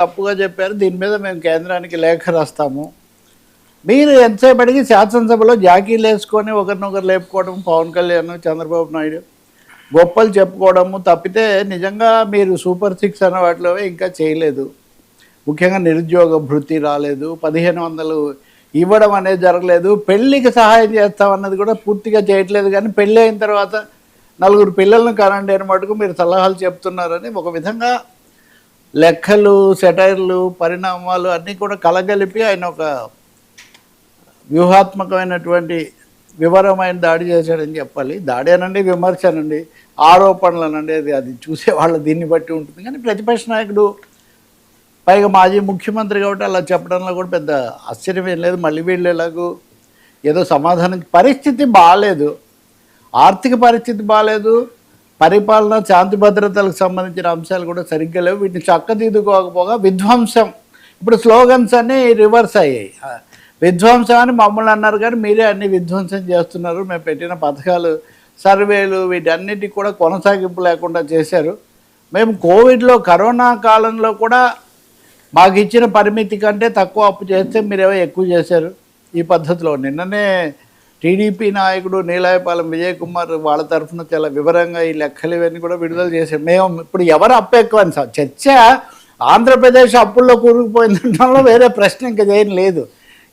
తప్పుగా చెప్పారు. దీని మీద మేము కేంద్రానికి లేఖ రాస్తాము. మీరు ఎంతసేపటికి శాసనసభలో జాకీలు వేసుకొని ఒకరినొకరు లేపుకోవడం, పవన్ కళ్యాణ్, చంద్రబాబు నాయుడు గొప్పలు చెప్పుకోవడము తప్పితే నిజంగా మీరు సూపర్ 6 అన్న వాటిలో ఇంకా చేయలేదు. ముఖ్యంగా నిరుద్యోగ భృతి రాలేదు, 1500 ఇవ్వడం అనేది జరగలేదు, పెళ్ళికి సహాయం చేస్తామన్నది కూడా పూర్తిగా చేయట్లేదు. కానీ పెళ్ళి అయిన తర్వాత 4 పిల్లలను కనండి అని మటుకు మీరు సలహాలు చెప్తున్నారని ఒక విధంగా లెక్కలు, సెటైర్లు, పరిణామాలు అన్నీ కూడా కలగలిపి ఆయన ఒక వ్యూహాత్మకమైనటువంటి వివరమైన దాడి చేశాడని చెప్పాలి. దాడి అనండి, విమర్శ అనండి, ఆరోపణలు అనండి, అది చూసేవాళ్ళు దీన్ని బట్టి ఉంటుంది. కానీ ప్రతిపక్ష నాయకుడు పైగా మాజీ ముఖ్యమంత్రి కాబట్టి అలా చెప్పడంలో కూడా పెద్ద ఆశ్చర్యం ఏం లేదు. మళ్ళీ వీళ్ళు ఎలాగూ ఏదో సమాధానం, పరిస్థితి బాగాలేదు, ఆర్థిక పరిస్థితి బాగాలేదు, పరిపాలన శాంతి భద్రతలకు సంబంధించిన అంశాలు కూడా సరిగ్గా లేవు. వీటిని చక్కదిద్దుకోకపోగా విధ్వంసం, ఇప్పుడు స్లోగన్స్ అన్నీ రివర్స్ అయ్యాయి. విధ్వంసం అని మమ్మల్ని అన్నారు కానీ మీరే అన్ని విధ్వంసం చేస్తున్నారు, మేము పెట్టిన పథకాలు, సర్వేలు వీటన్నిటికి కూడా కొనసాగింపు లేకుండా చేశారు. మేము కోవిడ్లో, కరోనా కాలంలో కూడా మాకు ఇచ్చిన పరిమితి కంటే తక్కువ అప్పు చేస్తే మీరేమో ఎక్కువ చేశారు. ఈ పద్ధతిలో నిన్ననే టీడీపీ నాయకుడు నీలాయపాలెం విజయ్ కుమార్ వాళ్ళ తరఫున చాలా వివరంగా ఈ లెక్కలు ఇవన్నీ కూడా విడుదల చేశారు. మేము ఇప్పుడు ఎవరు అప్పు ఎక్కువ అని చర్చ, ఆంధ్రప్రదేశ్ అప్పుల్లో కూరుకుపోయిందంటే వేరే ప్రశ్న ఇంకా ఏం లేదు.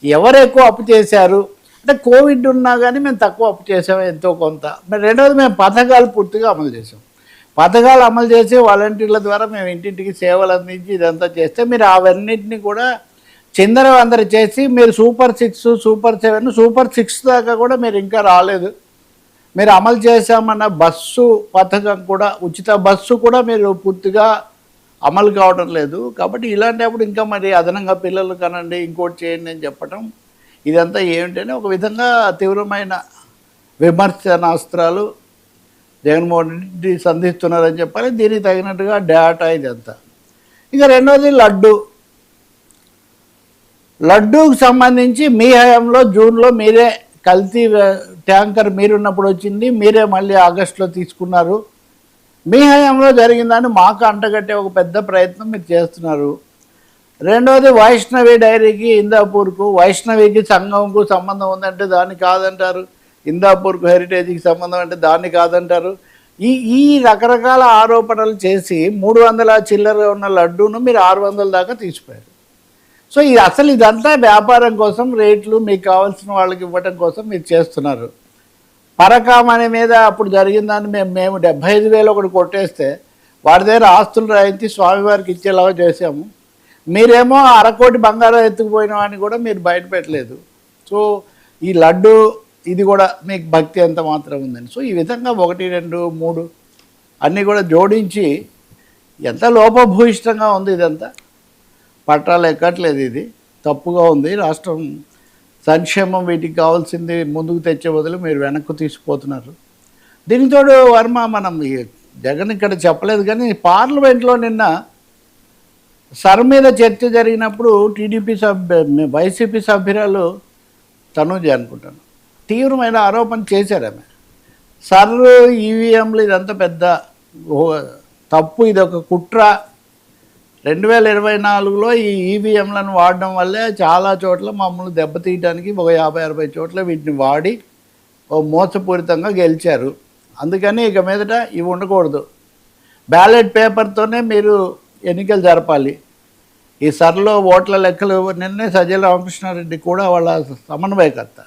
ఎవరు ఎక్కువ అప్పు చేశారు అంటే కోవిడ్ ఉన్నా కానీ మేము తక్కువ అప్పు చేసాము ఎంతో కొంత. మరి రెండవది మేము పథకాలు పూర్తిగా అమలు చేసాం. పథకాలు అమలు చేసి వాలంటీర్ల ద్వారా మేము ఇంటింటికి సేవలు అందించి ఇదంతా చేస్తే మీరు అవన్నింటినీ కూడా చిందరవందర చేసి మీరు సూపర్ 6, సూపర్ 7, సూపర్ 6 దాకా కూడా మీరు ఇంకా రాలేదు. మీరు అమలు చేశామన్న బస్సు పథకం కూడా, ఉచిత బస్సు కూడా మీరు పూర్తిగా అమలు కావడం లేదు. కాబట్టి ఇలాంటప్పుడు ఇంకా మరి అదనంగా పిల్లలు కనండి, ఇంకోటి చేయండి అని చెప్పడం ఇదంతా ఏమిటని ఒక విధంగా తీవ్రమైన విమర్శనాస్త్రాలు జగన్మోహన్ రెడ్డి సంధిస్తున్నారని చెప్పాలి. దీనికి తగినట్టుగా డేటా ఇదంతా. ఇక రెండోది లడ్డూకి సంబంధించి మీ హయాంలో జూన్లో మీరే కల్తీ ట్యాంకర్ మీరున్నప్పుడు వచ్చింది, మీరే మళ్ళీ ఆగస్టులో తీసుకున్నారు. మీ హయాంలో జరిగిందని మాకు అంటగట్టే ఒక పెద్ద ప్రయత్నం మీరు చేస్తున్నారు. రెండవది వైష్ణవి డైరీకి, ఇందాపూర్కు, వైష్ణవికి సంఘంకు సంబంధం ఉందంటే దాన్ని కాదంటారు, ఇందాపూర్కు హెరిటేజ్కి సంబంధం అంటే దాన్ని కాదంటారు. ఈ రకరకాల ఆరోపణలు చేసి 300 చిల్లర ఉన్న లడ్డూను మీరు 600 దాకా తీసిపోయారు. సో ఇది అసలు ఇదంతా వ్యాపారం కోసం, రేట్లు మీకు కావాల్సిన వాళ్ళకి ఇవ్వటం కోసం మీరు చేస్తున్నారు. పరకామణి మీద అప్పుడు జరిగిన దాన్ని మేము 75,000 ఒకటి కొట్టేస్తే వాడి దగ్గర ఆస్తులు రాయించి స్వామివారికి ఇచ్చేలాగా చేసాము. మీరేమో 1/2 కోటి బంగారం ఎత్తుకుపోయిన వాడిని కూడా మీరు బయట పెట్టలేదు. సో ఈ లడ్డు ఇది కూడా మీకు భక్తి ఎంత మాత్రం ఉందని. సో ఈ విధంగా 1, 2, 3 అన్నీ కూడా జోడించి ఎంత లోపభూయిష్టంగా ఉంది ఇదంతా. పట్టాలు ఎక్కట్లేదు, ఇది తప్పుగా ఉంది. రాష్ట్రం సంక్షేమం వీటికి కావాల్సింది ముందుకు తెచ్చే బదులు మీరు వెనక్కు తీసుకుపోతున్నారు. దీనితో వర్మ, మనం జగన్ ఇక్కడ చెప్పలేదు కానీ పార్లమెంట్లో నిన్న సర్ మీద చర్చ జరిగినప్పుడు టీడీపీ వైసీపీ సభ్యురాలు తనూజ అనుకుంటాను తీవ్రమైన ఆరోపణ చేశారు. ఆమె సర్ ఈవీఎంలు ఇదంతా పెద్ద తప్పు, ఇది ఒక కుట్ర. 2024లో ఈ ఈవీఎంలను వాడడం వల్లే చాలా చోట్ల మమ్మల్ని దెబ్బతీయడానికి ఒక 50-60 చోట్ల వీటిని వాడి మోసపూరితంగా గెలిచారు. అందుకని ఇక మీదట ఇవి ఉండకూడదు, బ్యాలెట్ పేపర్తోనే మీరు ఎన్నికలు జరపాలి. ఈ సర్లో ఓట్ల లెక్కలు నిన్నే సజ్జల రామకృష్ణారెడ్డి కూడా వాళ్ళ సమన్వయకర్త,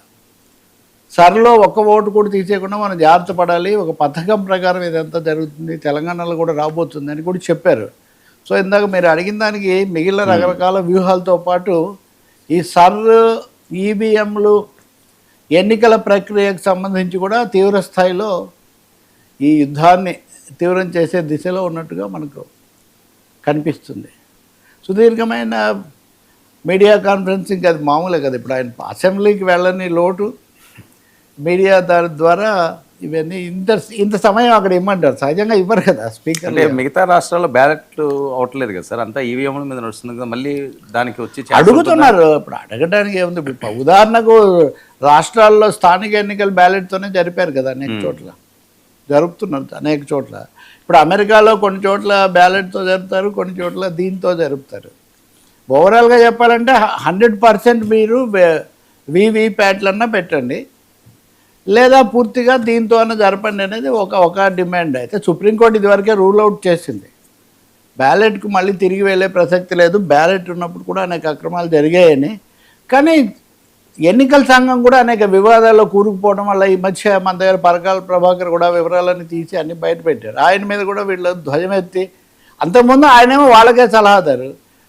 సర్లో ఒక్క ఓటు కూడా తీసేయకుండా మనం జాగ్రత్త పడాలి, ఒక పథకం ప్రకారం ఇదంతా జరుగుతుంది, తెలంగాణలో కూడా రాబోతుంది అని కూడా చెప్పారు. సో ఇందాక మీరు అడిగిన దానికి మిగిలిన రకరకాల వ్యూహాలతో పాటు ఈ సర్, ఈవీఎంలు, ఎన్నికల ప్రక్రియకు సంబంధించి కూడా తీవ్ర స్థాయిలో ఈ యుద్ధాన్ని తీవ్రం చేసే దిశలో ఉన్నట్టుగా మనకు కనిపిస్తుంది. సుదీర్ఘమైన మీడియా కాన్ఫరెన్సింగ్ అది మామూలే కదా. ఇప్పుడు ఆయన అసెంబ్లీకి వెళ్ళని లోటు మీడియా దాని ద్వారా ఇవన్నీ ఇంత సమయం అక్కడ ఇమ్మంటారు, సహజంగా ఇవ్వరు కదా స్పీకర్. అంటే మిగతా రాష్ట్రాల్లో బ్యాలెట్లు అవట్లేదు కదా సార్, అంతా ఈవీఎంల మీద నడుస్తుంది కదా, మళ్ళీ దానికి వచ్చి అడుగుతున్నారు. ఇప్పుడు అడగడానికి ఏముంది, ఉదాహరణకు రాష్ట్రాల్లో స్థానిక ఎన్నికలు బ్యాలెట్తోనే జరిపారు కదా, అనేక చోట్ల జరుపుతున్నారు, అనేక చోట్ల. ఇప్పుడు అమెరికాలో కొన్ని చోట్ల బ్యాలెట్తో జరుపుతారు, కొన్ని చోట్ల దీంతో జరుపుతారు. ఓవరాల్గా చెప్పాలంటే 100% మీరు వీవీప్యాట్లన్నా పెట్టండి, లేదా పూర్తిగా దీంతో అన్న జరపండి అనేది ఒక డిమాండ్. అయితే సుప్రీంకోర్టు ఇదివరకే రూల్ అవుట్ చేసింది, బ్యాలెట్కు మళ్ళీ తిరిగి వెళ్ళే ప్రసక్తి లేదు, బ్యాలెట్ ఉన్నప్పుడు కూడా అనేక అక్రమాలు జరిగాయని. కానీ ఎన్నికల సంఘం కూడా అనేక వివాదాల్లో కూరుకుపోవడం వల్ల ఈ మధ్య మన దగ్గర పరకాల ప్రభాకర్ కూడా వివరాలన్నీ తీసి అన్ని బయట పెట్టారు. ఆయన మీద కూడా వీళ్ళు ధ్వజమెత్తి, అంతకుముందు ఆయనేమో వాళ్ళకే సలహాదారు,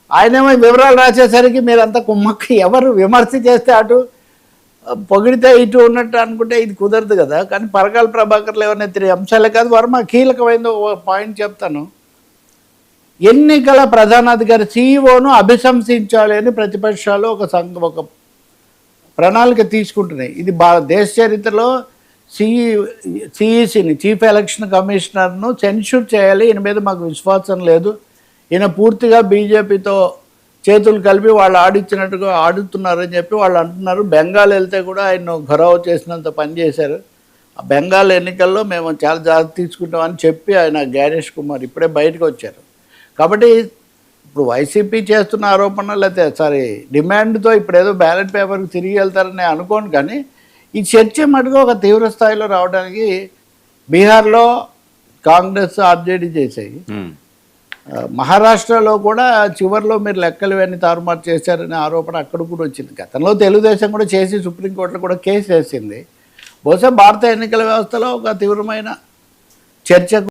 ఆయనేమో వివరాలు రాసేసరికి మీరంతా కుమ్మక్కి ఎవరు విమర్శ చేస్తే అటు పొగిడితే ఇటు ఉన్నట్టు అనుకుంటే ఇది కుదరదు కదా. కానీ పరకాల ప్రభాకర్లు ఎవరైనా 3 అంశాలే కాదు, వర్మ కీలకమైన పాయింట్ చెప్తాను. ఎన్నికల ప్రధానాధికారి సిఇఓను అభిశంసించాలి అని ప్రతిపక్షాలు ఒక ప్రణాళిక తీసుకుంటున్నాయి. ఇది దేశ చరిత్రలో సిఈసిని, చీఫ్ ఎలక్షన్ కమిషనర్ను సెన్షూర్ చేయాలి, ఈయన మీద మాకు విశ్వాసం లేదు, ఈయన పూర్తిగా బీజేపీతో చేతులు కలిపి వాళ్ళు ఆడిచ్చినట్టుగా ఆడుతున్నారని చెప్పి వాళ్ళు అంటున్నారు. బెంగాల్ వెళ్తే కూడా ఆయన గౌరవ చేసినంత పని చేశారు. ఆ బెంగాల్ ఎన్నికల్లో మేము చాలా జాగ్రత్త తీసుకుంటామని చెప్పి ఆయన జ్ఞానేష్ కుమార్ ఇప్పుడే బయటకు వచ్చారు. కాబట్టి ఇప్పుడు వైసీపీ చేస్తున్న ఆరోపణలు అయితే డిమాండ్తో ఇప్పుడు ఏదో బ్యాలెట్ పేపర్కి తిరిగి వెళ్తారని అనుకోను. కానీ ఈ చర్చ మటుకు ఒక తీవ్ర స్థాయిలో రావడానికి బీహార్లో కాంగ్రెస్ ఆర్జేడీ చేసాయి, మహారాష్ట్రలో కూడా చివరిలో మీరు లెక్కలు ఇవన్నీ తారుమారు చేశారనే ఆరోపణ అక్కడ కూడా వచ్చింది. గతంలో తెలుగుదేశం కూడా చేసి సుప్రీంకోర్టులో కూడా కేసు వేసింది. బహుశా భారత ఎన్నికల వ్యవస్థలో ఒక తీవ్రమైన చర్చకు